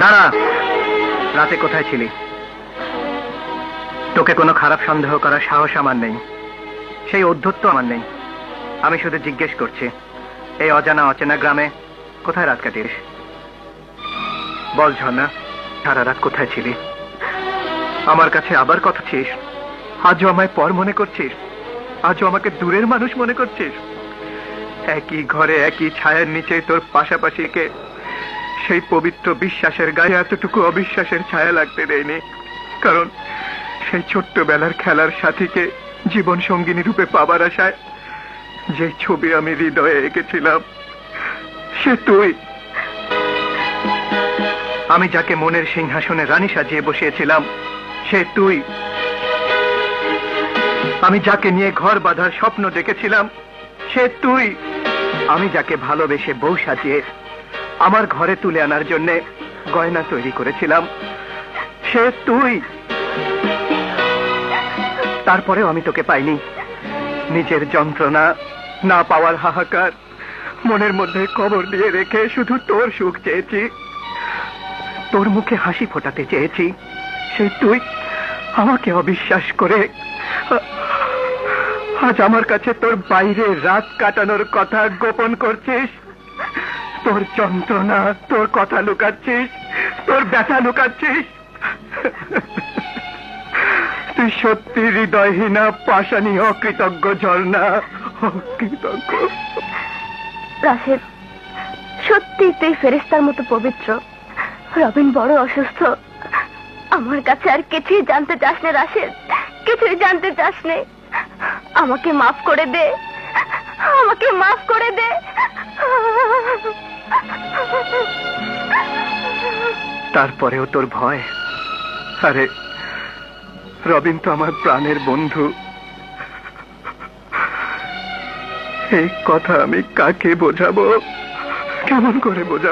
দাঁড়া, রাতে কোথায় ছিলি? তোকে কোনো খারাপ সন্দেহ করার সাহস আমার নেই, সেই অধ্যত্ব আমার নেই। আমি শুধু জিজ্ঞেস করছি, এই অজানা অচেনা গ্রামে কোথায় রাত কাটিস? বল ঝর্ণা, সারা রাত কোথায় ছিলি? আমার কাছে আবার কথা ছিস? আজও আমায় পর মনে করছিস? আজও আমাকে দূরের মানুষ মনে করছিস? একই ঘরে একই ছায়ার নিচে তোর পাশাপাশি কে সেই পবিত্র বিশ্বাসের গায়ে এতটুকু অবিশ্বাসের ছায়া লাগতে দেয়নি। কারণ সেই ছোট্টবেলার খেলার সাথীকে জীবন সঙ্গিনী রূপে পাবার আশায় যে ছবি আমি হৃদয়ে এঁকেছিলাম সে তুই। আমি যাকে মনের সিংহাসনে রানী সাজিয়ে বসিয়েছিলাম সে তুই। আমি যাকে নিয়ে ঘর বাঁধার স্বপ্ন দেখেছিলাম সে তুই। আমি যাকে ভালোবেসে বউ সাজিয়ে আমার ঘরে তুলে আনার জন্য গয়না তৈরি করেছিলাম সে তুই। তারপরেও আমি তোকে পাইনি। নিজের যন্ত্রণা না পাওয়ার হাহাকার মনের মধ্যে কবর দিয়ে রেখে শুধু তোর সুখ চেয়েছি, তোর মুখে হাসি ফোটাতে চেয়েছি। সেই তুই আমাকে অবিশ্বাস করে আজ আমার কাছে তোর বাইরে রাত কাটানোর কথা গোপন করছিস। তোর যন্ত্রণা, তোর কথা লুকাচ্ছিস, তোর ব্যথা লুকাচ্ছিস। তুই সত্যি হৃদয়হীনা পাষাণী অকৃতজ্ঞ ঝর্ণা, অকৃতজ্ঞ। রাশেদ, সত্যি তুই ফেরেশতার মতো পবিত্র। রবিন বড় অসুস্থ। আমার কাছে আর কিছুই জানতে চাস না রাশেদ, কিছুই জানতে চাস না। আমাকে মাফ করে দে, আমাকে মাফ করে দে। তারপরেও তোর ভয়? আরে রবিন তো আমার প্রাণের বন্ধু। এই কথা আমি কাকে বোঝাবো, কেমন করে বোঝাবো?